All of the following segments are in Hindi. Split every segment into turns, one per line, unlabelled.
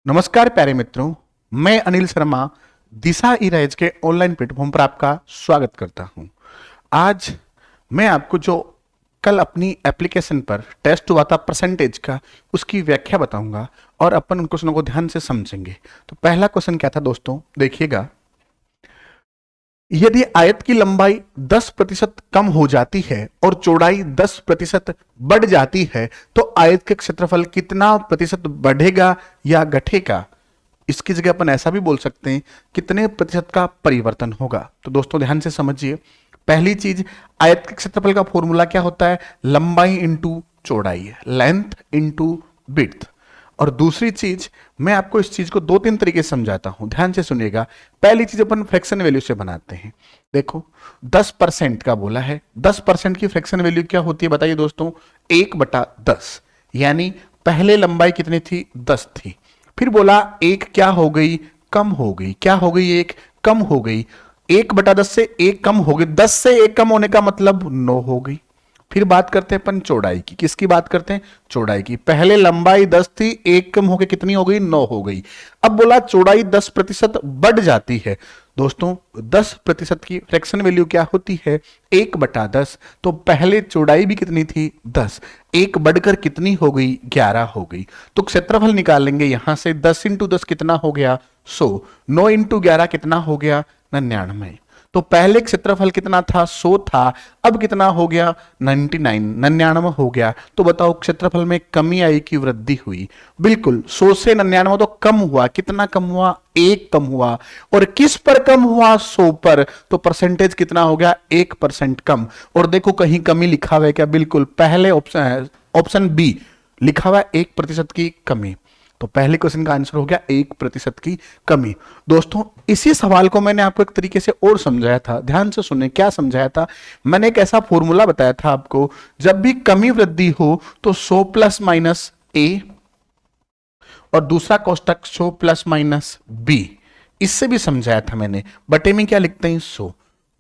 नमस्कार प्यारे मित्रों, मैं अनिल शर्मा दिशा ई राइज के ऑनलाइन प्लेटफॉर्म पर आपका स्वागत करता हूं। आज मैं आपको जो कल अपनी एप्लीकेशन पर टेस्ट हुआ था परसेंटेज का, उसकी व्याख्या बताऊंगा और अपन उन क्वेश्चनों को ध्यान से समझेंगे। तो पहला क्वेश्चन क्या था दोस्तों, देखिएगा। यदि आयत की लंबाई 10% कम हो जाती है और चौड़ाई 10% बढ़ जाती है तो आयत के क्षेत्रफल कितना प्रतिशत बढ़ेगा या घटेगा? इसकी जगह अपन ऐसा भी बोल सकते हैं, कितने प्रतिशत का परिवर्तन होगा। तो दोस्तों ध्यान से समझिए। पहली चीज, आयत के क्षेत्रफल का फॉर्मूला क्या होता है? लंबाई इंटू चौड़ाई, लेंथ इंटू विड्थ। और दूसरी चीज, मैं आपको इस चीज को दो तीन तरीके से समझाता हूं, ध्यान से सुनिएगा। पहली चीज अपन फ्रैक्शन वैल्यू से बनाते हैं। देखो 10% का बोला है, 10% की फ्रैक्शन वैल्यू क्या होती है बताइए दोस्तों? 1/10। यानी पहले लंबाई कितनी थी? 10 थी। फिर बोला एक क्या हो गई? कम हो गई। क्या हो गई? एक कम हो गई। 1/10 से एक कम हो गई। 10 से एक कम होने का मतलब 9 हो गई। फिर बात करते हैं अपन चौड़ाई की। किसकी बात करते हैं? चौड़ाई की। पहले लंबाई 10 थी, एक कम होकर कितनी हो गई? 9 हो गई। अब बोला चौड़ाई 10% बढ़ जाती है। दोस्तों 10% की फ्रैक्शन वैल्यू क्या होती है? 1/10। तो पहले चौड़ाई भी कितनी थी? 10। एक बढ़कर कितनी हो गई? 11 हो गई। तो क्षेत्रफल निकालेंगे यहां से। 10 इंटू 10 कितना हो गया? 100। 9 इंटू 11 कितना हो गया? 99। तो पहले क्षेत्रफल कितना था? 100 था। अब कितना हो गया? 99 हो गया। तो बताओ क्षेत्रफल में कमी आई कि वृद्धि हुई? बिल्कुल, 100 से 99 तो कम हुआ। कितना कम हुआ? एक कम हुआ। और किस पर कम हुआ? 100 पर। तो परसेंटेज कितना हो गया? 1% कम। और देखो कहीं कमी लिखा हुआ है क्या? बिल्कुल, पहले ऑप्शन है, ऑप्शन बी लिखा हुआ है 1% की कमी। तो पहले क्वेश्चन का आंसर हो गया 1% की कमी। दोस्तों इसी सवाल को मैंने आपको एक तरीके से और समझाया था, ध्यान से सुने। क्या समझाया था? मैंने एक ऐसा फॉर्मूला बताया था आपको, जब भी कमी वृद्धि हो तो 100 प्लस माइनस ए और दूसरा कोष्टक 100 प्लस माइनस बी। इससे भी समझाया था मैंने। बटे में क्या लिखते हैं? 100।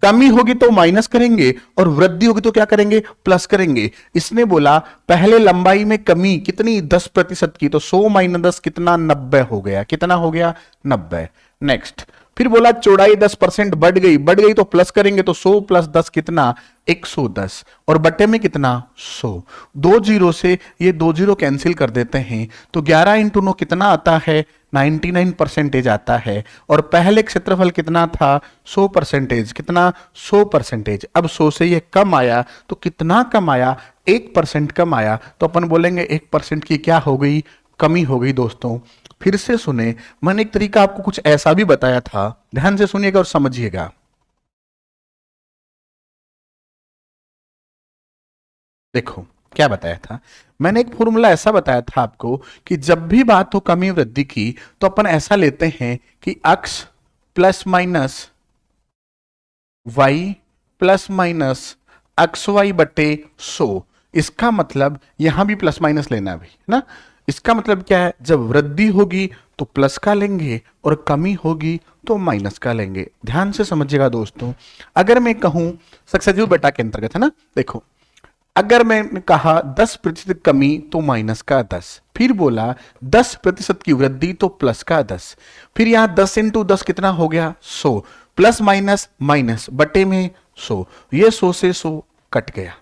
कमी होगी तो माइनस करेंगे और वृद्धि होगी तो क्या करेंगे? प्लस करेंगे। इसने बोला पहले लंबाई में कमी कितनी? 10% की। तो 100 माइनस 10 कितना? 90 हो गया। कितना हो गया? 90। नेक्स्ट, फिर बोला चौड़ाई 10% बढ़ गई। बढ़ गई तो प्लस करेंगे। तो 100 प्लस 10 कितना? 110। और बटे में कितना? 100। दो जीरो से ये दो जीरो कैंसिल कर देते हैं। तो 11 इंटू 9 कितना आता है? 99% आता है। और पहले क्षेत्रफल कितना था? 100%। कितना? 100%। अब 100 से ये कम आया तो कितना कम आया? 1% कम आया। तो अपन बोलेंगे 1% की क्या हो गई? कमी हो गई। दोस्तों फिर से सुने, मैंने एक तरीका आपको कुछ ऐसा भी बताया था, ध्यान से सुनिएगा और समझिएगा। देखो क्या बताया था, मैंने एक फॉर्मूला ऐसा बताया था आपको कि जब भी बात हो कमी वृद्धि की तो अपन ऐसा लेते हैं कि x plus minus Y plus minus X Y बटे 100। इसका मतलब यहां भी प्लस माइनस लेना भी है ना। इसका मतलब क्या है? जब वृद्धि होगी तो प्लस का लेंगे और कमी होगी तो माइनस का लेंगे। ध्यान से समझिएगा दोस्तों। अगर मैं कहूं सक्सेसिव बेटा के अंतर्गत है ना, देखो अगर मैंने कहा 10% कमी तो माइनस का 10, फिर बोला 10% की वृद्धि तो प्लस का 10, फिर यहां 10 इंटू 10 कितना हो गया? 100। प्लस माइनस माइनस बटे में 100। ये 100 से 100 कट गया।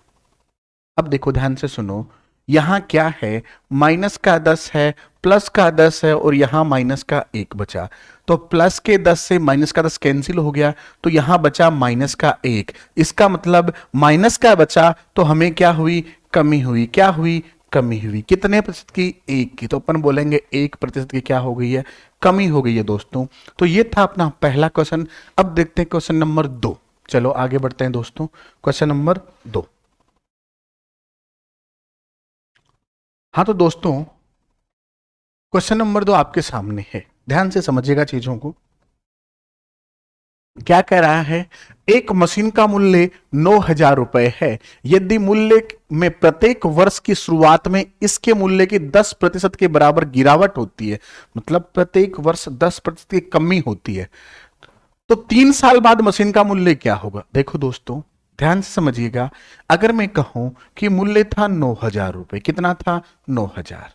अब देखो ध्यान से सुनो, यहां क्या है? माइनस का 10 है, प्लस का 10 है और यहां माइनस का 1 बचा। तो प्लस के 10 से माइनस का 10 कैंसिल हो गया तो यहां बचा माइनस का 1। इसका मतलब माइनस का बचा तो हमें क्या हुई? कमी हुई। क्या हुई? कमी हुई। कितने प्रतिशत की? 1 की। तो अपन बोलेंगे 1% की क्या हो गई है? कमी हो गई है। दोस्तों तो ये था अपना पहला क्वेश्चन। अब देखते हैं क्वेश्चन नंबर 2। चलो आगे बढ़ते हैं दोस्तों। Question number 2। हाँ तो दोस्तों क्वेश्चन नंबर 2 आपके सामने है, ध्यान से समझिएगा चीजों को। क्या कह रहा है? एक मशीन का मूल्य 9,000 रुपए है। यदि मूल्य में प्रत्येक वर्ष की शुरुआत में इसके मूल्य की 10% के बराबर गिरावट होती है, मतलब प्रत्येक वर्ष 10% की कमी होती है, तो 3 साल बाद मशीन का मूल्य क्या होगा? देखो दोस्तों ध्यान से समझिएगा। अगर मैं कहूं कि मूल्य था 9,000 रुपए, कितना था? 9,000।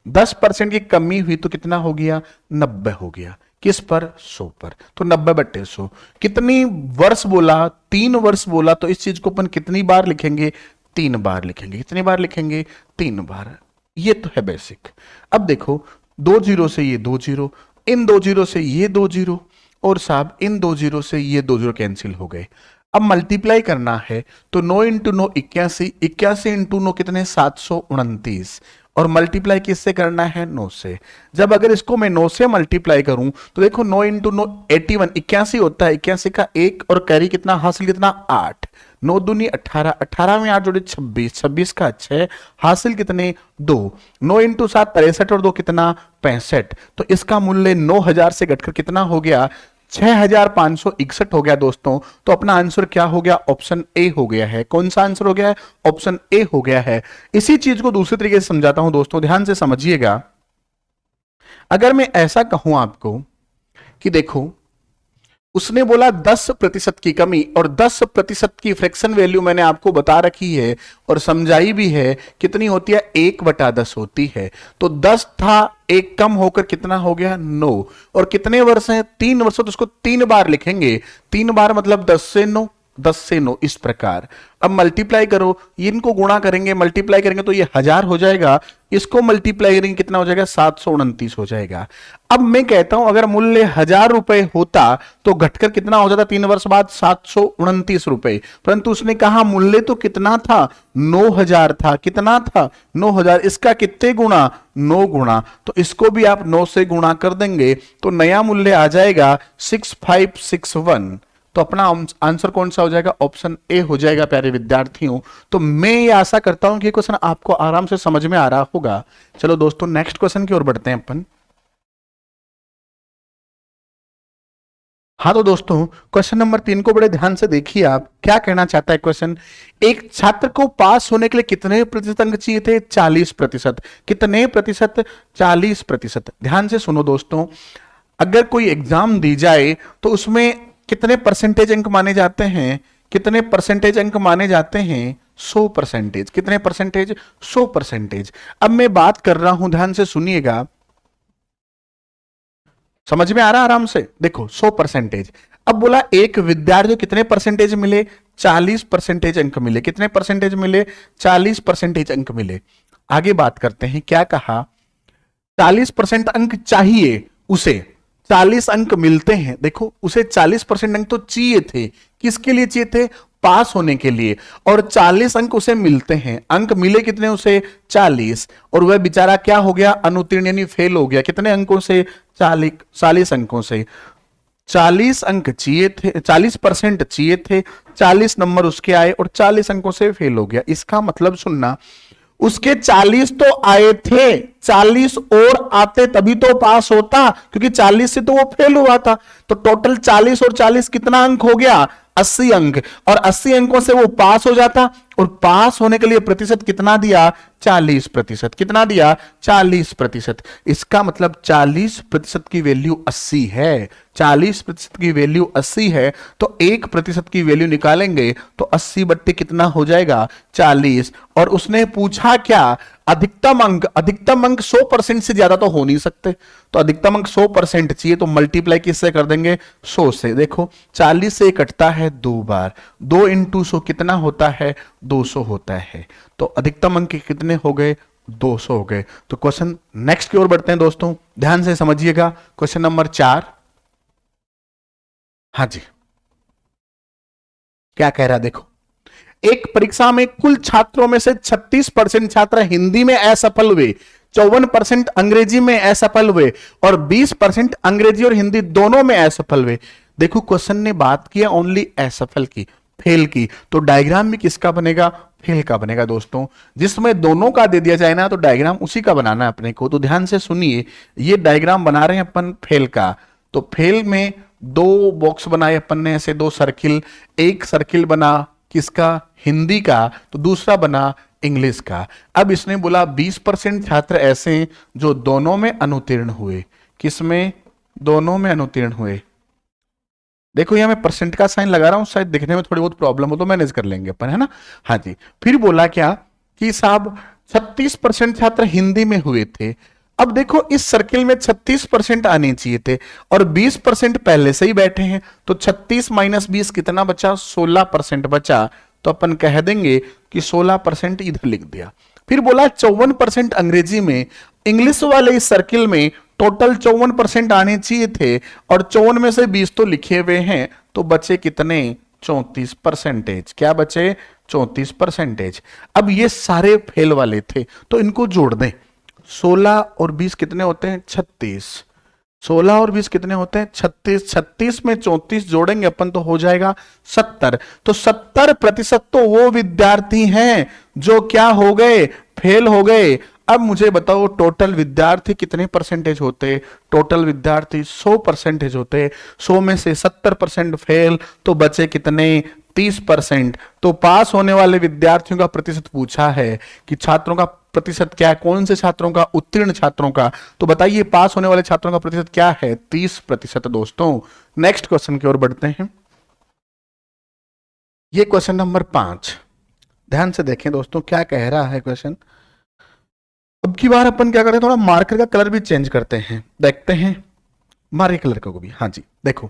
10% की कमी हुई तो कितना हो गया, 90 हो गया। किस पर, 100 पर। तो 90/100। कितनी वर्ष बोला, 3 वर्ष बोला, तो इस चीज को अपन कितनी बार लिखेंगे, 3 बार लिखेंगे। कितनी बार लिखेंगे, 3 बार। ये तो है बेसिक। अब देखो 2 जीरो से ये 2 जीरो, इन 2 जीरो से ये 2 जीरो, और साहब इन 2 जीरो से ये 2 जीरो कैंसिल हो गए। अब मल्टीप्लाई करना है तो 9 इंटू 9 81, 81 इंटू 9 कितने, 729, और मल्टीप्लाई किससे करना है, 9 से। जब अगर इसको मैं 9 से मल्टीप्लाई करूं तो देखो 9 इंटू 9 81, 81 होता है, 81 का 1 और कैरी कितना, हासिल कितना, 8, 9 दूनी 18, 18 में 8 जोड़े 26, 26 का 6, हासिल कितने, 2, 9 इंटू 7 63 और 2 कितना, 65। तो इसका मूल्य 9000 से घटकर कितना हो गया, 6561 हो गया दोस्तों। तो अपना आंसर क्या हो गया, ऑप्शन ए हो गया है। कौन सा आंसर हो गया है, ऑप्शन ए हो गया है। इसी चीज को दूसरे तरीके से समझाता हूं दोस्तों, ध्यान से समझिएगा। अगर मैं ऐसा कहूं आपको कि देखो उसने बोला 10% की कमी, और 10% की फ्रैक्शन वैल्यू मैंने आपको बता रखी है और समझाई भी है, कितनी होती है, 1/10 होती है। तो 10 था, 1 कम होकर कितना हो गया, 9, और कितने वर्ष हैं, 3 वर्ष, तो उसको 3 बार लिखेंगे। 3 बार मतलब 10 से 9, 10 से 9, इस प्रकार। अब मल्टीप्लाई करो, इनको गुणा करेंगे, मल्टीप्लाई करेंगे तो ये 1000 हो जाएगा, इसको मल्टीप्लाई करेंगे कितना हो जाएगा, 729 हो जाएगा। अब मैं कहता हूं अगर मूल्य 1000 रुपए होता तो घटकर कितना हो जाता 3 वर्ष बाद, 729 रुपए। परंतु उसने कहा मूल्य तो कितना था, 9000 था। कितना था, 9000। इसका कितने गुणा, 9 गुणा। तो इसको भी आप 9 से गुणा कर देंगे तो नया मूल्य आ जाएगा 6561। तो अपना आंसर कौन सा हो जाएगा, ऑप्शन ए हो जाएगा प्यारे विद्यार्थियों। तो मैं ये आशा करता हूं कि क्वेश्चन आपको आराम से समझ में आ रहा होगा। चलो दोस्तों नेक्स्ट क्वेश्चन की ओर बढ़ते हैं अपन। हाँ तो दोस्तों क्वेश्चन नंबर 3 को बड़े ध्यान से देखिए, आप क्या कहना चाहता है क्वेश्चन। एक छात्र को पास होने के लिए कितने प्रतिशत अंक चाहिए थे, 40%। कितने प्रतिशत, 40%। ध्यान से सुनो दोस्तों, अगर कोई एग्जाम दी जाए तो उसमें कितने परसेंटेज अंक माने जाते हैं, कितने परसेंटेज अंक माने जाते हैं, 100%। कितने परसेंटेज, 100%। अब मैं बात कर रहा हूं, ध्यान से सुनिएगा, समझ में आ रहा आराम से, देखो 100%। अब बोला एक विद्यार्थी को कितने परसेंटेज मिले, 40% अंक मिले। कितने परसेंटेज मिले, 40% अंक मिले। आगे बात करते हैं, क्या कहा, 40% अंक चाहिए उसे, 40 अंक मिलते हैं। देखो उसे 40% अंक तो चाहिए थे, किसके लिए चाहिए थे, पास होने के लिए, और 40 अंक उसे मिलते हैं। अंक मिले कितने उसे, 40, और वह बेचारा क्या हो गया, अनुत्तीर्ण यानी फेल हो गया। कितने अंकों से, 40 अंकों से। 40 अंक चाहिए थे, 40% चाहिए थे, 40 नंबर उसके आए और 40 अंकों से फेल हो गया। इसका मतलब सुनना, उसके 40 तो आए थे, 40 और आते तभी तो पास होता, क्योंकि 40 से तो वो फेल हुआ था। तो टोटल 40 और 40 कितना अंक हो गया, 80 अंक, और 80 अंकों से वो पास हो जाता। और पास होने के लिए प्रतिशत कितना दिया, 40%। कितना दिया, 40%। इसका मतलब 40% की वैल्यू 80 है। 40% की वैल्यू 80 है, तो 1% की वैल्यू निकालेंगे तो 80 कितना हो जाएगा, 40। और उसने पूछा क्या, अधिकतम अंक। अधिकतम अंक 100% से ज्यादा तो हो नहीं सकते, तो अधिकतम अंक 100% चाहिए, तो मल्टीप्लाई किससे कर देंगे, 100 से। देखो 40 से कटता है 2 बार, 2 इंटू 100 कितना होता है, 200 होता है। तो अधिकतम अंक कितने हो गए, 200 हो गए। तो क्वेश्चन नेक्स्ट की ओर बढ़ते हैं दोस्तों, ध्यान से समझिएगा। क्वेश्चन नंबर 4, हाँ जी, क्या कह रहा है, देखो एक परीक्षा में कुल छात्रों में से 36% छात्र हिंदी में असफल हुए, 54% अंग्रेजी में असफल हुए, और 20% अंग्रेजी और हिंदी दोनों में असफल हुए। देखो क्वेश्चन ने बात किया ओनली असफल की, फेल की, तो डायग्राम भी किसका बनेगा, फेल का बनेगा दोस्तों। जिसमें दोनों का दे दिया जाए ना तो डायग्राम उसी का बनाना है अपने को। तो ध्यान से सुनिए, ये डायग्राम बना रहे हैं अपन फेल का। तो फेल में 2 बॉक्स बनाए अपन ने ऐसे, 2 सर्किल, एक सर्किल बना किसका, हिंदी का, तो दूसरा बना इंग्लिश का। अब इसने बोला 20% छात्र ऐसे हैं जो दोनों में अनुत्तीर्ण हुए। किसमें, दोनों में अनुत्तीर्ण हुए। देखो यहां मैं परसेंट का साइन लगा रहा हूं, शायद दिखने में थोड़ी बहुत प्रॉब्लम हो तो मैनेज कर लेंगे अपन, है ना। हाँ जी, फिर बोला क्या कि साहब 36% छात्र हिंदी में हुए थे, अब देखो इस सर्किल में 36% आने चाहिए थे और 20% पहले से ही बैठे हैं, तो 36 माइनस 20 कितना बचा, 16% बचा। तो अपन कह देंगे कि 16% इधर लिख दिया। फिर बोला 54% अंग्रेजी में, इंग्लिश वाले इस सर्किल में टोटल 54% आने चाहिए थे और 54 में से 20 तो लिखे हुए हैं, तो बचे कितने, 34%। क्या बचे, 34%। अब ये सारे फेल वाले थे तो इनको जोड़ दें। 16 और 20 कितने होते हैं, 36। 16 और 20 कितने होते हैं, 36। 36 में 34 जोड़ेंगे अपन तो हो जाएगा 70। तो 70% तो वो विद्यार्थी हैं जो क्या हो गए, फेल हो गए। अब मुझे बताओ टोटल विद्यार्थी कितने परसेंटेज होते, टोटल विद्यार्थी 100% होते। 100 में से 70% फेल, तो बचे कितने, 30%। तो पास होने वाले विद्यार्थियों का प्रतिशत पूछा है कि छात्रों का प्रतिशत क्या है, कौन से छात्रों का, उत्तीर्ण छात्रों का। तो बताइए पास होने वाले छात्रों का प्रतिशत क्या है, 30%। दोस्तों नेक्स्ट क्वेश्चन की ओर बढ़ते हैं। ये क्वेश्चन नंबर 5, ध्यान से देखें दोस्तों क्या कह रहा है क्वेश्चन। अब की बार अपन क्या करते हैं, थोड़ा मार्कर का कलर भी चेंज करते हैं, देखते हैं मार्कर कलर को भी। हाँ जी देखो,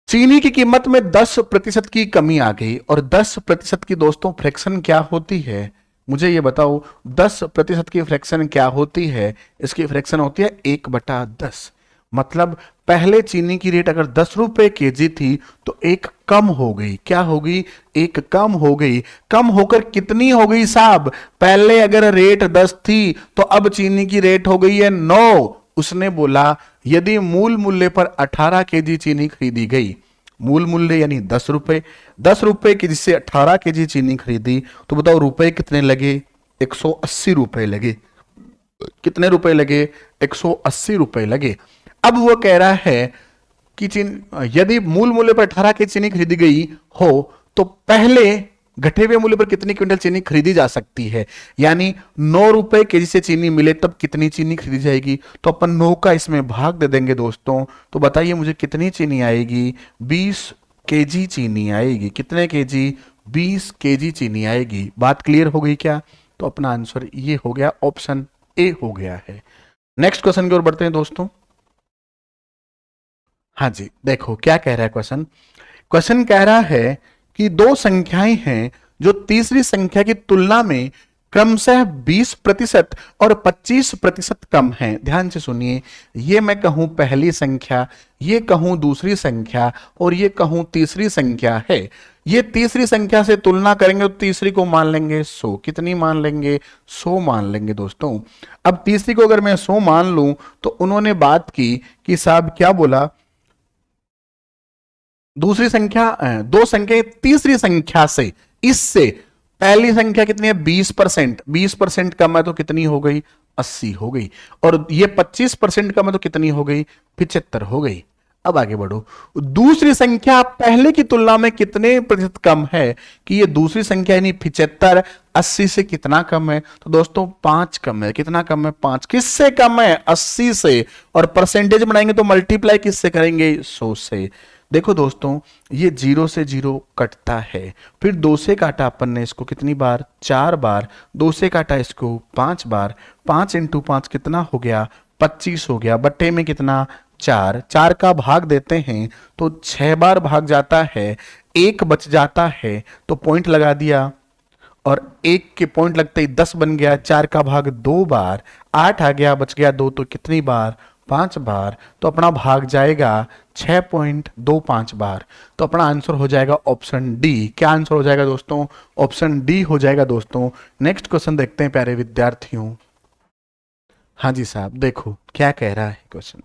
चीनी की कीमत में 10% की कमी आ गई और 10% की दोस्तों फ्रैक्शन क्या होती है, मुझे ये बताओ 10% की फ्रैक्शन क्या होती है। इसकी फ्रैक्शन होती है 1/10। मतलब पहले चीनी की रेट अगर 10 रुपए केजी थी तो एक कम हो गई, क्या हो गई, एक कम हो गई। कम होकर कितनी हो गई साहब, पहले अगर रेट 10 थी तो अब चीनी की रेट हो गई है 9। उसने बोला यदि मूल मूल्य पर 18 केजी चीनी खरीदी गई, मूल मूल्य यानी 10 रुपए, 10 रुपए की जिससे 18 केजी चीनी खरीदी, तो बताओ रुपए कितने लगे, 180 रुपए लगे। कितने रुपए लगे, 180 रुपए लगे। अब वो कह रहा है कि यदि मूल मूल्य पर 18 केजी चीनी खरीदी गई हो तो पहले घटे हुए मूल्य पर कितनी क्विंटल चीनी खरीदी जा सकती है, यानी 9 रुपए केजी से चीनी मिले तब कितनी चीनी खरीदी जाएगी। तो अपन 9 का इसमें भाग दे देंगे दोस्तों। तो बताइए मुझे कितनी चीनी आएगी, 20 केजी चीनी आएगी। कितने केजी, 20 केजी चीनी आएगी। बात क्लियर हो गई क्या, तो अपना आंसर ये हो गया, ऑप्शन ए हो गया है। नेक्स्ट क्वेश्चन की ओर बढ़ते हैं दोस्तों। हाँ जी देखो क्या कह रहा है क्वेश्चन। क्वेश्चन कह रहा है कि दो संख्याएं हैं जो तीसरी संख्या की तुलना में क्रमशः 20% और 25% कम हैं। ध्यान से सुनिए, ये मैं कहूं पहली संख्या, ये कहूं दूसरी संख्या और ये कहूं तीसरी संख्या है। ये तीसरी संख्या से तुलना करेंगे तो तीसरी को मान लेंगे 100। कितनी मान लेंगे, 100 मान लेंगे दोस्तों। अब तीसरी को अगर मैं 100 मान लूं तो उन्होंने बात की कि साहब क्या बोला, दूसरी संख्या, दो संख्या तीसरी संख्या से, इससे पहली संख्या कितनी है, 20%। 20% कम है तो कितनी हो गई, 80 हो गई। और ये 25% कम है तो कितनी हो गई, 75 हो गई। अब आगे बढ़ो, दूसरी संख्या पहले की तुलना में कितने प्रतिशत कम है, कि ये दूसरी संख्या यानी 75 80 से कितना कम है, तो दोस्तों 5 कम है। कितना कम है, 5। किससे कम है, 80 से। और परसेंटेज बनाएंगे तो मल्टीप्लाई किससे करेंगे, 100 से। देखो दोस्तों ये 0 से 0 कटता है, फिर 2 से काटा अपन ने इसको कितनी बार, 4 बार। 2 से काटा इसको 5 बार। 5 इंटू 5 कितना हो गया, 25 हो गया। बट्टे में कितना, 4। 4 का भाग देते हैं तो 6 बार भाग जाता है, 1 बच जाता है तो पॉइंट लगा दिया। और 1 के पॉइंट लगते ही 10 बन गया। 4 का भाग 2 बार, 8 आ गया, बच गया 2 तो कितनी बार, 5 बार। तो अपना भाग जाएगा 6.25 बार। तो अपना आंसर हो जाएगा ऑप्शन डी। क्या आंसर हो जाएगा दोस्तों, ऑप्शन डी हो जाएगा दोस्तों। नेक्स्ट क्वेश्चन देखते हैं प्यारे विद्यार्थियों। हाँ जी साहब देखो क्या कह रहा है क्वेश्चन।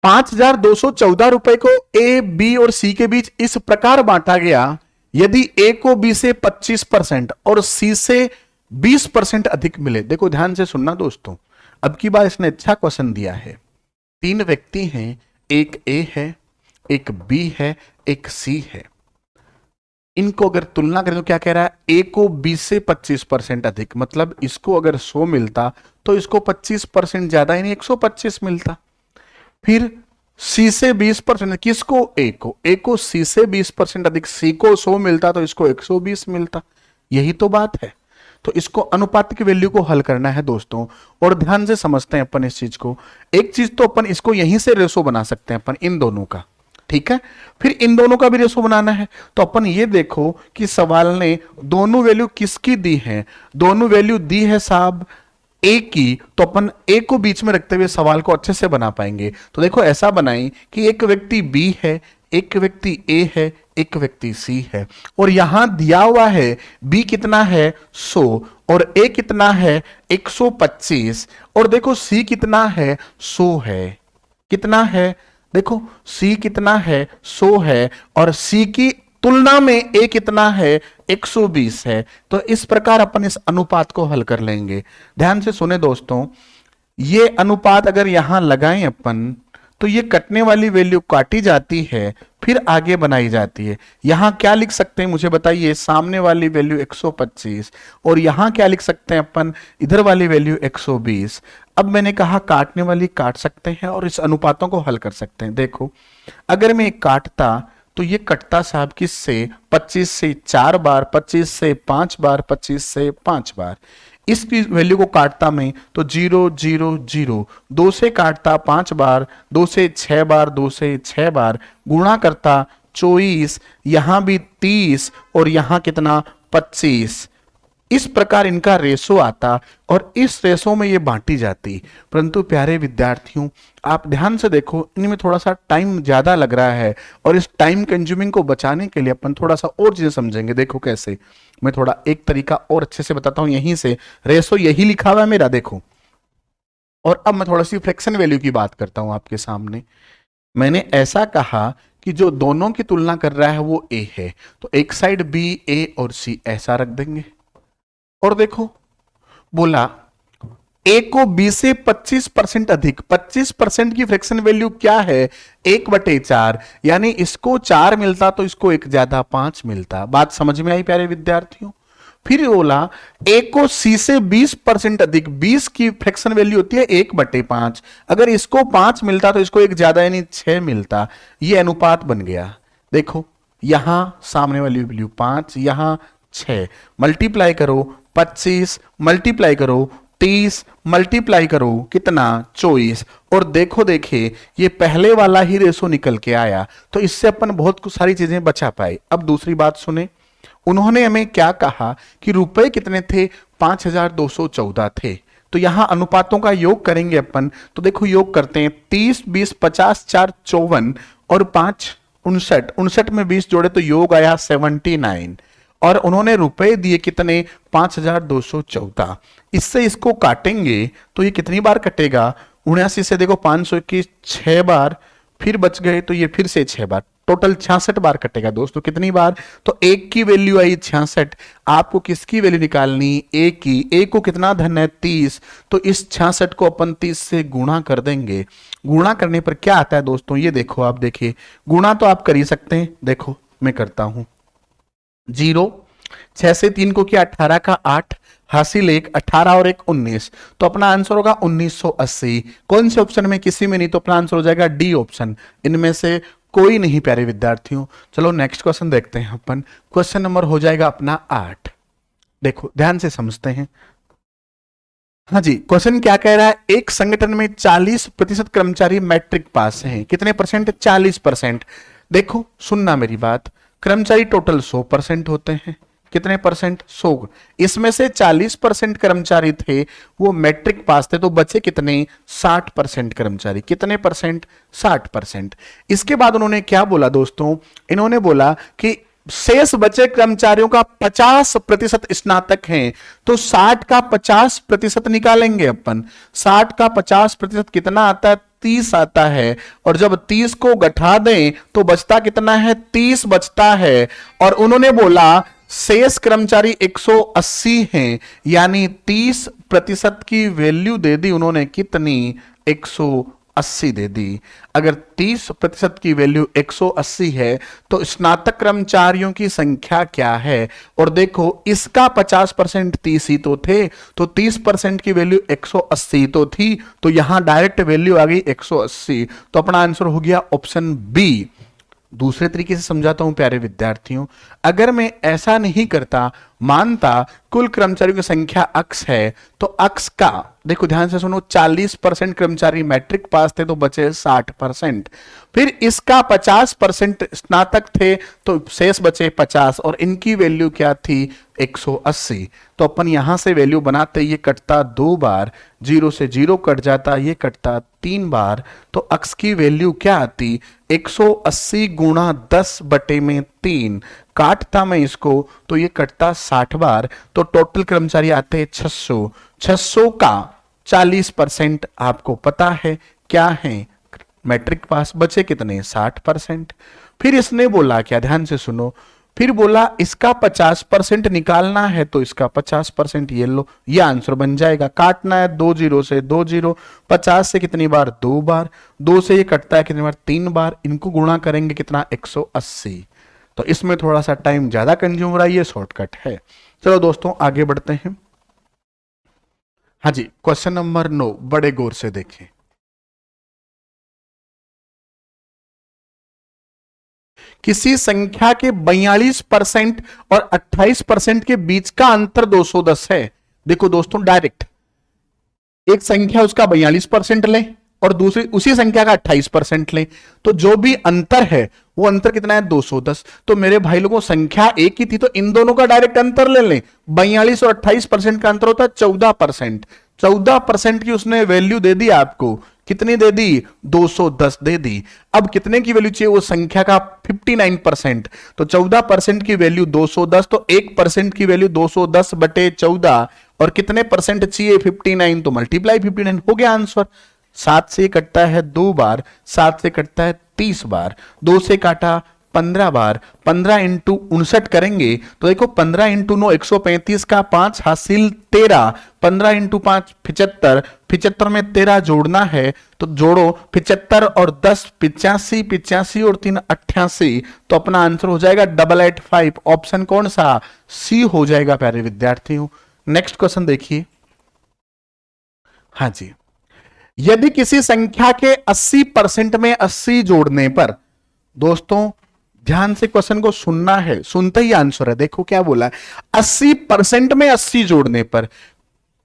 5214 रुपए को ए, बी और सी के बीच इस प्रकार बांटा गया, यदि ए को बी से 25% और सी से 20% अधिक मिले। देखो ध्यान से सुनना दोस्तों, अब की बार इसने अच्छा क्वेश्चन दिया है। 3 व्यक्ति हैं, एक ए है, एक बी है, एक सी है। इनको अगर तुलना करें तो क्या कह रहा है, ए को बी से 25% अधिक, मतलब इसको अगर 100 मिलता तो इसको 25% ज्यादा यानी 125 मिलता। फिर सी से 20%, किसको, ए को, ए को सी से 20% अधिक, सी को 100 मिलता तो इसको 120 मिलता। यही तो बात है। तो इसको अनुपातिक वैल्यू को हल करना है दोस्तों, और ध्यान से समझते हैं अपन इस चीज को। एक चीज तो अपन इसको यहीं से रेशो बना सकते हैं अपन इन दोनों का, ठीक है। फिर इन दोनों का भी रेशो बनाना है, तो अपन ये देखो कि सवाल ने दोनों वैल्यू किसकी दी है। दोनों वैल्यू दी है साहब ए की, तो अपन ए को बीच में रखते हुए सवाल को अच्छे से बना पाएंगे। तो देखो ऐसा बनाई कि एक व्यक्ति बी है, एक व्यक्ति ए है, एक व्यक्ति सी है, और यहां दिया हुआ है बी कितना है 100 और ए कितना है 125, और देखो सी कितना है 100 है। कितना है देखो, सी कितना है 100 है, और सी की तुलना में ए कितना है 120 है। तो इस प्रकार अपन इस अनुपात को हल कर लेंगे। ध्यान से सुने दोस्तों, ये अनुपात अगर यहां लगाएं अपन, तो ये कटने वाली वैल्यू काटी जाती है, फिर आगे बनाई जाती है। यहां क्या लिख सकते हैं मुझे बताइए, सामने वाली वैल्यू 125, और यहां क्या लिख सकते हैं अपन, इधर वाली वैल्यू 120। अब मैंने कहा काटने वाली काट सकते हैं और इस अनुपातों को हल कर सकते हैं। देखो अगर मैं काटता तो ये कटता साहब किससे, 25 से 4 बार, 25 से 5 बार, 25 से 5 बार। इसकी वैल्यू को काटता मैं तो 0 0 0, 2 से काटता 5 बार, 2 से 6 बार, 2 से 6 बार, गुणा करता 24, यहां भी 30 और यहां कितना 25। इस प्रकार इनका रेशो आता और इस रेशो में ये बांटी जाती। परंतु प्यारे विद्यार्थियों आप ध्यान से देखो, इनमें थोड़ा सा टाइम ज्यादा लग रहा है, और इस टाइम कंज्यूमिंग को बचाने के लिए अपन थोड़ा सा और चीजें समझेंगे। देखो कैसे, मैं थोड़ा एक तरीका और अच्छे से बताता हूं। यहीं से रेशो यही लिखा हुआ है मेरा, देखो। और अब मैं थोड़ा सी फ्रैक्शन वैल्यू की बात करता हूं आपके सामने। मैंने ऐसा कहा कि जो दोनों की तुलना कर रहा है वो ए है, तो एक साइड बी, ए और सी ऐसा रख देंगे। और देखो बोला ए को बी से 25% अधिक, 25% की फ्रैक्शन वैल्यू क्या है 1/4, यानी इसको 4 मिलता तो इसको 1 ज्यादा 5 मिलता। बात समझ में आई प्यारे विद्यार्थियों। फिर बोला ए को सी से 20% अधिक, 20 की फ्रैक्शन वैल्यू होती है 1/5, अगर इसको 5 मिलता तो इसको 1 ज्यादा यानी 6 मिलता। ये अनुपात बन गया। देखो यहां सामने वाली वैल्यू 5, यहां 6, मल्टीप्लाई करो 25, मल्टीप्लाई करो 30, मल्टीप्लाई करो कितना 24, और देखो देखिए ये पहले वाला ही रेशो निकल के आया। तो इससे अपन बहुत कुछ सारी चीजें बचा पाए। अब दूसरी बात सुने, उन्होंने हमें क्या कहा कि रुपए कितने थे, 5214 थे। तो यहां अनुपातों का योग करेंगे अपन, तो देखो योग करते हैं 30 20 50 4 54 और 5 59, 59 में 20 जोड़े तो योग आया 79, और उन्होंने रुपए दिए कितने 5214। इससे इसको काटेंगे तो ये कितनी बार कटेगा, 79 से देखो 500 की 6 बार, फिर बच गए तो ये फिर से 6 बार, टोटल 66 बार कटेगा दोस्तों। कितनी बार, तो एक की वैल्यू आई 66, आपको किसकी वैल्यू निकालनी, ए की। ए को कितना धन है 30, तो इस 66 को अपन 30 से गुणा कर देंगे। गुणा करने पर क्या आता है दोस्तों, ये देखो आप देखिए, गुणा तो आप कर ही सकते हैं। देखो मैं करता हूं, 0 6 से 3 को किया 18 का 8, हासिल 1, 18 और 1 19, तो अपना आंसर होगा 1980। कौन से ऑप्शन में, किसी में नहीं, तो अपना आंसर हो जाएगा डी ऑप्शन। इनमें से कोई नहीं प्यारे विद्यार्थियों। चलो नेक्स्ट क्वेश्चन देखते हैं अपन। क्वेश्चन नंबर हो जाएगा अपना 8। देखो ध्यान से समझते हैं। हाँ जी, क्वेश्चन क्या कह रहा है, एक संगठन में 40% कर्मचारी मैट्रिक पास हैं। कितने परसेंट, 40%। देखो सुनना मेरी बात, कर्मचारी टोटल 100% होते हैं। कितने परसेंट, 100। इसमें से 40% कर्मचारी थे वो मैट्रिक पास थे, तो बचे कितने 60% कर्मचारी। कितने परसेंट, 60%। इसके बाद उन्होंने क्या बोला दोस्तों, इन्होंने बोला कि शेष बचे कर्मचारियों का 50% स्नातक हैं, तो 60 का 50% निकालेंगे अपन। 60 का 50% कितना आता है, 30 आता है, और जब 30 को घटा दें तो बचता कितना है, 30 बचता है। और उन्होंने बोला शेष कर्मचारी 180 हैं, यानी 30% की वैल्यू दे दी उन्होंने, कितनी 180 दे दी। अगर 30% की वैल्यू 180 है तो स्नातक कर्मचारियों की संख्या क्या है, और देखो इसका 50% 30 ही तो थे, तो 30% की वैल्यू 180 तो थी, तो यहां डायरेक्ट वैल्यू आ गई 180। तो अपना आंसर हो गया ऑप्शन बी। दूसरे तरीके से समझाता हूं प्यारे विद्यार्थियों, अगर मैं ऐसा नहीं करता, मानता कुल कर्मचारियों की संख्या अक्स है, तो अक्स का देखो ध्यान से सुनो, 40% कर्मचारी मैट्रिक पास थे तो बचे 60%। फिर इसका 50% स्नातक थे तो शेष बचे 50 और इनकी वैल्यू क्या थी 180। तो अपन यहां से वैल्यू बनाते, ये कटता 2 बार, 0 से 0 कट जाता, ये कटता 3 बार, तो अक्स की वैल्यू क्या आती 180 गुणा 10 बटे में 3। काटता मैं इसको तो ये कटता 60 बार, तो टोटल कर्मचारी आते हैं 600। 600 का 40% आपको पता है क्या है, मैट्रिक पास, बचे कितने 60%। फिर इसने बोला क्या, ध्यान से सुनो, फिर बोला इसका 50% निकालना है तो इसका 50% ये लो, ये आंसर बन जाएगा। काटना है 2 0 से 2 0, 50 से कितनी बार 2 बार, 2 से ये कटता है कितनी बार 3 बार, इनको गुणा करेंगे कितना 180। तो इसमें थोड़ा सा टाइम ज्यादा कंज्यूम हो रहा है, ये शॉर्टकट है। चलो दोस्तों आगे बढ़ते हैं। हाँ जी, क्वेश्चन नंबर 9 बड़े गौर से देखें। किसी संख्या के 42% और 28% के बीच का अंतर 210 है। देखो दोस्तों डायरेक्ट एक संख्या उसका 42% ले और दूसरी उसी संख्या का 28% ले, तो जो भी अंतर है वो अंतर कितना है 210। तो मेरे भाई लोगों संख्या एक ही थी तो इन दोनों का डायरेक्ट अंतर ले लें। 42 और 28% का अंतर होता है 14%। 14% की उसने वैल्यू दे दी आपको, कितनी दे दी 210 दे दी। अब कितने की वैल्यू चाहिए, वो संख्या का 59%, तो 14% की वैल्यू 210, तो 1% की वैल्यू 210 बटे 14 और कितने परसेंट चाहिए 59, तो मल्टीप्लाई 59 हो गया आंसर। 7 से कटता है 2 बार, 7 से कटता है 30 बार, 2 से काटा 15 बार, 15 इंटू 59 करेंगे तो देखो 15 इंटू 9 135 का 5 हासिल 13, 15 इंटू 5 75, 75 में 13 जोड़ना है तो जोड़ो 75 और 10 85, 85 और 3 88, तो अपना आंसर हो जाएगा 885। ऑप्शन कौन सा, सी हो जाएगा प्यारे विद्यार्थियों। नेक्स्ट क्वेश्चन देखिए। हाँ जी, यदि किसी संख्या के 80% में 80 जोड़ने पर, दोस्तों ध्यान से क्वेश्चन को सुनना है, सुनते ही आंसर है। देखो क्या बोला है, 80% में 80 जोड़ने पर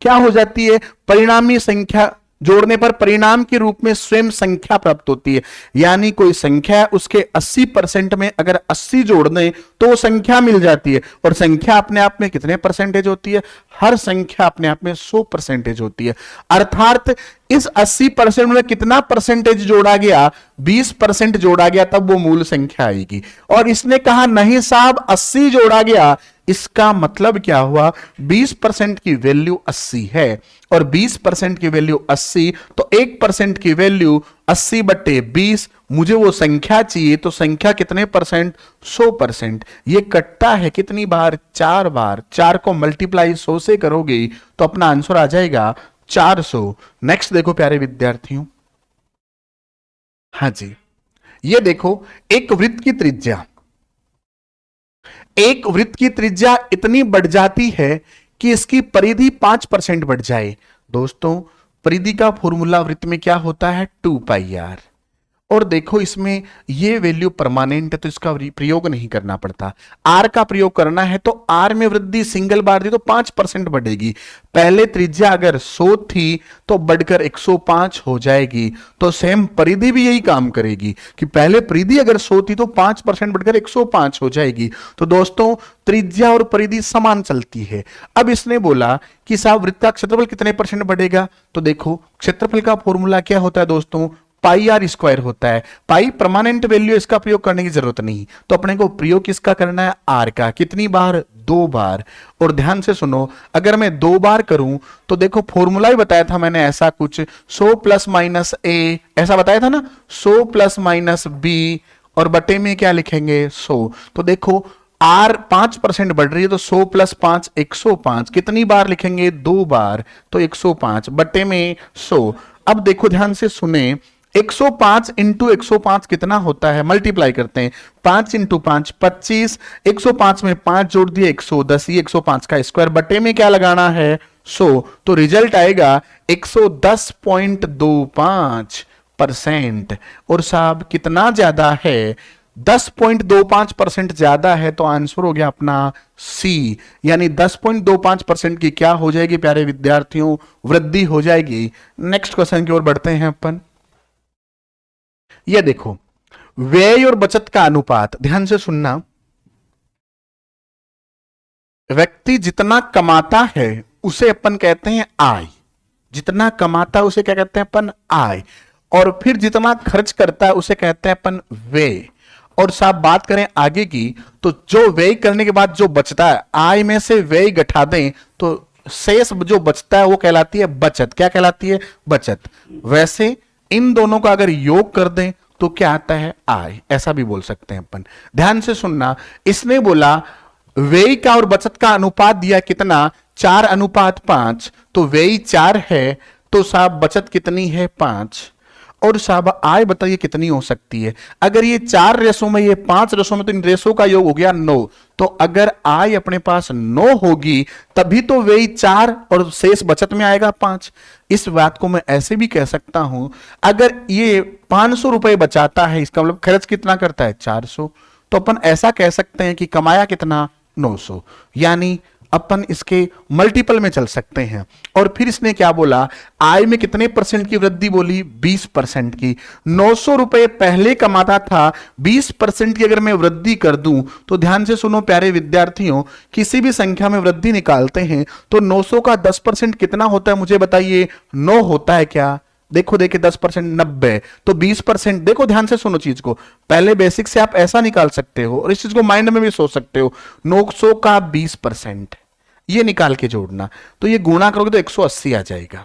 क्या हो जाती है, परिणामी संख्या जोड़ने पर परिणाम के रूप में स्वयं संख्या प्राप्त होती है। यानी कोई संख्या उसके 80% में अगर 80 जोड़ दें तो वो संख्या मिल जाती है। और संख्या अपने आप में कितने परसेंटेज होती है, हर संख्या अपने आप में 100% होती है। अर्थात इस 80% में कितना परसेंटेज जोड़ा गया, 20% जोड़ा गया, तब वो मूल संख्या आएगी। और इसने कहा नहीं साहब 80 जोड़ा गया, इसका मतलब क्या हुआ, 20% की वैल्यू 80 है और 20% की वैल्यू 80, तो 1% की वैल्यू 80 बटे 20, मुझे वो संख्या चाहिए, तो संख्या कितने परसेंट 100%। ये कटता है कितनी बार 4 बार, 4 को मल्टीप्लाई 100 से करोगे तो अपना आंसर आ जाएगा 400। नेक्स्ट देखो प्यारे विद्यार्थियों। हाँ जी, ये देखो एक वृत्त की त्रिज्या, एक वृत्त की त्रिज्या इतनी बढ़ जाती है कि इसकी परिधि 5% बढ़ जाए। दोस्तों परिधि का फॉर्मूला वृत्त में क्या होता है 2πr, और देखो इसमें ये वैल्यू परमानेंट है तो इसका प्रयोग नहीं करना पड़ता। आर का प्रयोग करना है तो आर में वृद्धि सिंगल बार दी तो 5% बढ़ेगी। पहले त्रिज्या अगर 100 थी तो बढ़कर 105 हो जाएगी, तो सेम परिधि भी यही काम करेगी कि पहले परिधि अगर 100 थी तो 5% बढ़कर 105 हो जाएगी। तो दोस्तों त्रिज्या और परिधि समान चलती है। अब इसने बोला कि साहब वृत्त का क्षेत्रफल कितने परसेंट बढ़ेगा, तो देखो क्षेत्रफल का फॉर्मूला क्या होता है दोस्तों, पाई आर स्क्वायर होता है। पाई परमानेंट वैल्यू, इसका प्रयोग करने की जरूरत नहीं, तो अपने को प्रयोग किसका करना है आर का। कितनी बार 2 बार। और ध्यान से सुनो, अगर मैं 2 बार करूं तो देखो फॉर्मूला ही बताया था मैंने ऐसा कुछ 100 प्लस माइनस ए, ऐसा बताया था ना, 100 प्लस माइनस बी और बटे में क्या लिखेंगे 100। तो देखो आर 5% बढ़ रही है तो 100 प्लस 5 105, कितनी बार लिखेंगे 2 बार, तो 105 बटे में 100। अब देखो ध्यान से सुने, 105 इंटू 105 कितना होता है, मल्टीप्लाई करते हैं, 5 इंटू 5 25, 105 में 5 जोड़ दिए 110, ये 105 का स्क्वायर, बटे में क्या लगाना है 100, तो रिजल्ट आएगा 110.25%। और साहब कितना ज्यादा है, 10.25% ज्यादा है, तो आंसर हो गया अपना सी, यानी 10.25% की क्या हो जाएगी प्यारे विद्यार्थियों, वृद्धि हो जाएगी। नेक्स्ट क्वेश्चन की ओर बढ़ते हैं अपन। ये देखो, व्यय और बचत का अनुपात, ध्यान से सुनना। व्यक्ति जितना कमाता है उसे अपन कहते हैं आय, जितना कमाता है उसे क्या कहते हैं अपन, आय। और फिर जितना खर्च करता है उसे कहते हैं अपन व्यय। और साहब बात करें आगे की, तो जो व्यय करने के बाद जो बचता है, आय में से व्यय घटा दें तो शेष जो बचता है वो कहलाती है बचत। क्या कहलाती है, बचत। वैसे इन दोनों का अगर योग कर दें तो क्या आता है, आय, ऐसा भी बोल सकते हैं अपन। ध्यान से सुनना, इसने बोला व्यय का और बचत का अनुपात दिया कितना, 4:5। तो व्यय 4 है तो साहब बचत कितनी है, 5। और साहब आय बताइए कितनी हो सकती है। अगर ये 4 रेशो में, ये 5 रेशो में, तो इन रेशो का योग हो गया 9। तो अगर आय अपने पास 9 होगी तभी तो व्यय 4 और शेष बचत में आएगा 5। इस बात को मैं ऐसे भी कह सकता हूं, अगर ये 500 रुपए बचाता है, इसका मतलब खर्च कितना करता है, 400। तो अपन ऐसा कह सकते हैं कि कमाया कितना, 900। यानी अपन इसके मल्टीपल में चल सकते हैं। और फिर इसने क्या बोला, आय में कितने परसेंट की वृद्धि बोली, 20% की। 900 रुपए पहले कमाता था, 20% की अगर मैं वृद्धि कर दूं, तो ध्यान से सुनो प्यारे विद्यार्थियों, किसी भी संख्या में वृद्धि निकालते हैं तो 900 का 10% कितना होता है, मुझे बताइए, 9 होता है क्या। देखो देखिए 10% 90, तो 20%। देखो ध्यान से सुनो चीज को, पहले बेसिक से आप ऐसा निकाल सकते हो और इस चीज को माइंड में भी सोच सकते हो। 900 का 20% ये निकाल के जोड़ना, तो ये गुणा करोगे तो 180 आ जाएगा।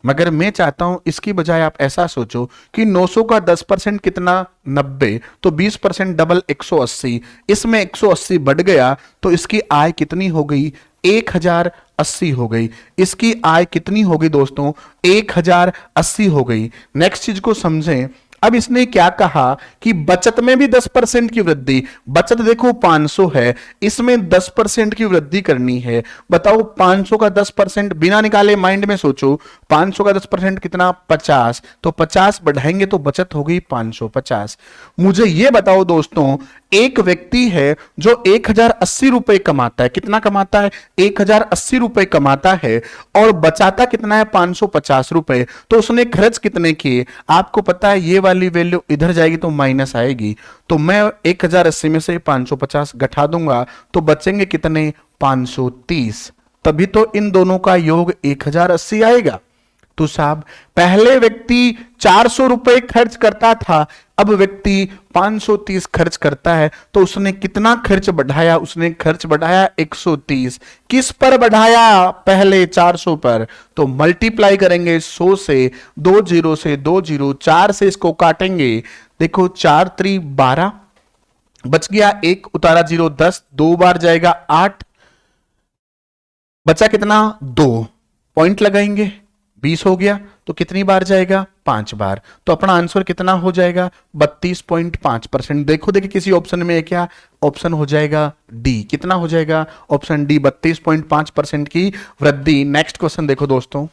मगर मैं चाहता हूं इसकी बजाय आप ऐसा सोचो कि 900 का 10% कितना, 90, तो 20% डबल 180। इसमें 180 बढ़ गया तो इसकी आय कितनी हो गई, 1080 हो गई। इसकी आय कितनी हो गई दोस्तों, 1080 हो गई। नेक्स्ट चीज को समझें। अब इसने क्या कहा कि बचत में भी 10% की वृद्धि। बचत देखो 500 है, इसमें 10% की वृद्धि करनी है। बताओ 500 का 10% बिना निकाले माइंड में सोचो, 500 का 10% कितना, 50। तो 50 बढ़ाएंगे तो बचत हो गई 550। मुझे यह बताओ दोस्तों, एक व्यक्ति है जो 1080 रुपए कमाता है, कितना कमाता है, 1080 रुपए कमाता है, और बचाता कितना है, 550 रुपए। तो उसने खर्च कितने किए, आपको पता है ये वाली वैल्यू इधर जाएगी तो माइनस आएगी। तो मैं 1080 में से 550 घटा दूंगा तो बचेंगे कितने, 530। तभी तो इन दोनों का योग 1080 आएगा। तो साहब पहले व्यक्ति 400 रुपए खर्च करता था, अब व्यक्ति 530 खर्च करता है, तो उसने कितना खर्च बढ़ाया, उसने खर्च बढ़ाया 130। किस पर बढ़ाया, पहले 400 पर। तो मल्टीप्लाई करेंगे 100 से, 2 जीरो से 2 जीरो, 4 से इसको काटेंगे। देखो 4 3 12, बच गया 1, उतारा 0 10, 2 बार जाएगा 8, बचा कितना, 2, पॉइंट लगाएंगे 20 हो गया, तो कितनी बार जाएगा, 5 बार। तो अपना आंसर कितना हो जाएगा, 32.5%। देखो देखिए किसी ऑप्शन में क्या, ऑप्शन हो जाएगा डी। कितना हो जाएगा, ऑप्शन डी, 32.5% की वृद्धि। नेक्स्ट क्वेश्चन देखो दोस्तों,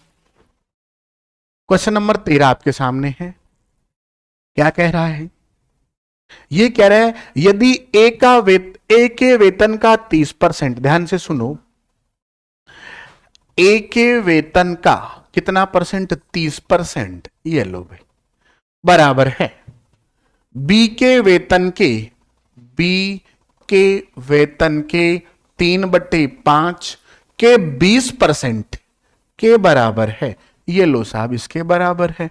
क्वेश्चन नंबर 13 आपके सामने है। क्या कह रहा है, ये कह रहा है यदि ए के वेतन का 30%, ध्यान से सुनो, ए के वेतन का कितना परसेंट, 30%, ये लो भाई, बराबर है बी के वेतन के, बी के वेतन के 3/5 के 20% के बराबर है। ये लो साहब इसके बराबर है।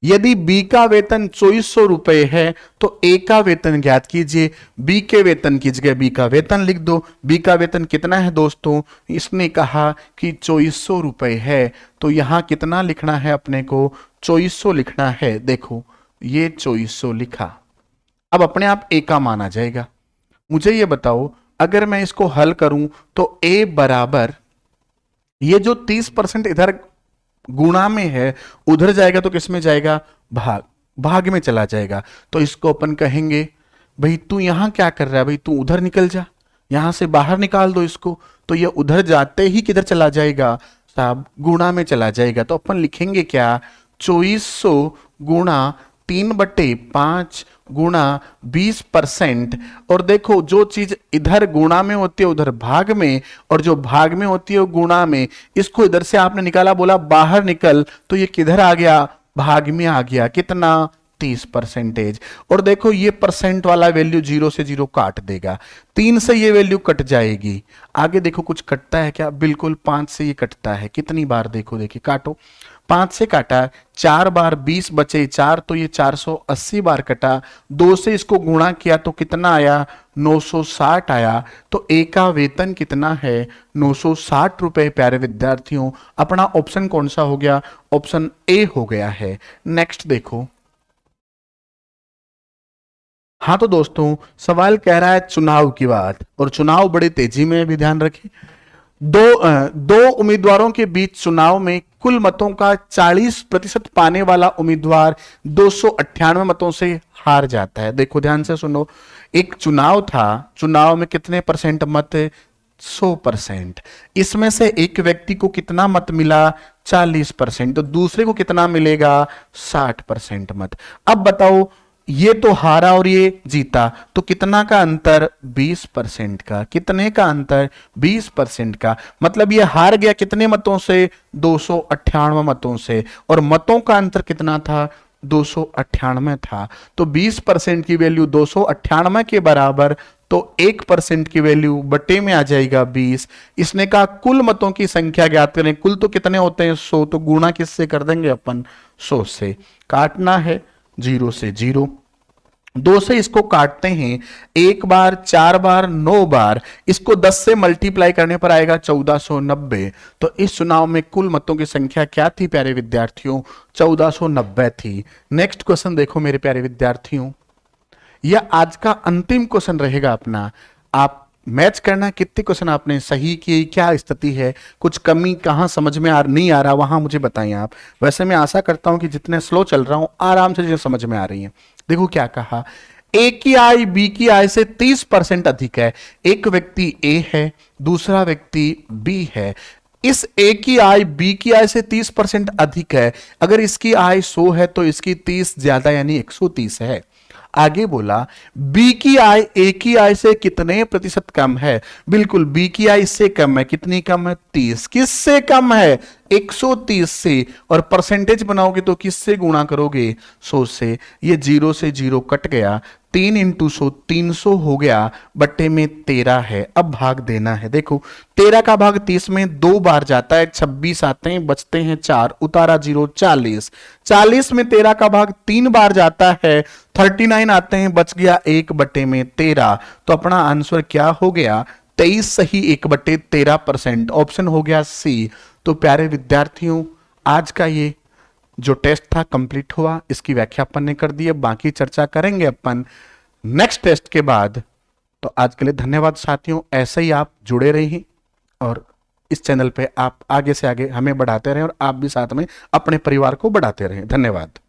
यदि बी का वेतन 2400 रुपए है तो ए का वेतन ज्ञात कीजिए। बी के वेतन की जगह बी का वेतन लिख दो। बी का वेतन कितना है दोस्तों, इसने कहा कि 2400 रुपए है, तो यहां कितना लिखना है अपने को, 2400 लिखना है। देखो ये 2400 लिखा, अब अपने आप ए का मान आ जाएगा। मुझे ये बताओ अगर मैं इसको हल करूं तो ए बराबर, ये जो 30% इधर गुणा में है उधर जाएगा तो किस में जाएगा, भाग, भाग में चला जाएगा। तो इसको अपन कहेंगे भाई तू यहां क्या कर रहा है, भाई तू उधर निकल जा, यहां से बाहर निकाल दो इसको। तो ये उधर जाते ही किधर चला जाएगा साहब, गुणा में चला जाएगा। तो अपन लिखेंगे क्या, 2400 गुणा 3/5 गुणा 20%। और देखो जो चीज इधर गुणा में होती है उधर भाग में, और जो भाग में होती है वो गुणा में। इसको इधर से आपने निकाला, बोला बाहर निकल, तो ये किधर आ गया, भाग में आ गया। कितना, 30%। और देखो ये परसेंट वाला वैल्यू 0 से 0 काट देगा, 3 से ये वैल्यू कट जाएगी। आगे देखो कुछ कटता है क्या, बिल्कुल 5 से ये कटता है। कितनी बार, देखो देखिए काटो, 5 से काटा, 4 बार 20 बचे 4, तो ये 480 बार कटा। 2 से इसको गुणा किया तो कितना आया, 960 आया। तो ए का वेतन कितना है, 960 रुपए। प्यारे विद्यार्थियों, अपना ऑप्शन कौन सा हो गया, ऑप्शन ए हो गया है। नेक्स्ट देखो, हाँ तो दोस्तों सवाल कह रहा है चुनाव की बात, और चुनाव बड़ी तेजी में भी, ध्यान रखें। दो उम्मीदवारों के बीच चुनाव में कुल मतों का 40% पाने वाला उम्मीदवार 298 मतों से हार जाता है। देखो ध्यान से सुनो, एक चुनाव था, चुनाव में कितने परसेंट मत, 100%। इसमें से एक व्यक्ति को कितना मत मिला, 40%, तो दूसरे को कितना मिलेगा, 60% मत। अब बताओ, ये तो हारा और ये जीता, तो कितना का अंतर, 20% का। कितने का अंतर, 20% का। मतलब ये हार गया कितने मतों से, 298 मतों से, और मतों का अंतर कितना था, 298 था। तो 20% की वैल्यू 298 के बराबर, तो 1% की वैल्यू बटे में आ जाएगा 20। इसने कहा कुल मतों की संख्या ज्ञात करें, कुल तो कितने होते हैं, 100, तो गुणा किससे कर देंगे अपन, 100 से। काटना है 0 से 0, 2 से इसको काटते हैं, 1 बार, 4 बार, 9 बार, इसको 10 से मल्टीप्लाई करने पर आएगा 1490। तो इस चुनाव में कुल मतों की संख्या क्या थी प्यारे विद्यार्थियों, 1490 थी। नेक्स्ट क्वेश्चन देखो मेरे प्यारे विद्यार्थियों, यह आज का अंतिम क्वेश्चन रहेगा अपना। आप मैच करना कितने क्वेश्चन आपने सही किए, क्या स्थिति है, कुछ कमी कहां समझ में नहीं आ रहा, वहां मुझे बताएं आप। वैसे मैं आशा करता हूं कि जितने स्लो चल रहा हूं आराम से चीजें समझ में आ रही हैं। देखो क्या कहा, ए की आय बी की आय से 30% अधिक है। एक व्यक्ति ए है, दूसरा व्यक्ति बी है। इस ए की आय बी की आय से 30% अधिक है। अगर इसकी आय 100 है तो इसकी 30 ज्यादा यानी 130 है। आगे बोला बी की आय ए की आय से कितने प्रतिशत कम है। बिल्कुल बी की आय इससे कम है, कितनी कम है, 30। किससे कम है, 130 से। और परसेंटेज बनाओगे तो किससे गुणा करोगे, 100 से। ये 0 से 0 कट गया, 3 × 100 300 हो गया, बट्टे में 13 है। अब भाग देना है। देखो 13 का भाग 30 में 2 बार जाता है, 26 आते हैं, बचते हैं 4, उतारा 0, 40। 40 में 13 का भाग 3 बार जाता है, 39 आते हैं, बच गया 1 बट्टे में 13। तो अपना आंसर क्या हो गया, 23 सही 1/13%। ऑप्शन हो गया सी। तो प्यारे विद्यार्थियों, आज का ये जो टेस्ट था कंप्लीट हुआ, इसकी व्याख्या अपन ने कर दी है, बाकी चर्चा करेंगे अपन नेक्स्ट टेस्ट के बाद। तो आज के लिए धन्यवाद साथियों, ऐसे ही आप जुड़े रहिए और इस चैनल पे आप आगे से आगे हमें बढ़ाते रहें, और आप भी साथ में अपने परिवार को बढ़ाते रहें। धन्यवाद।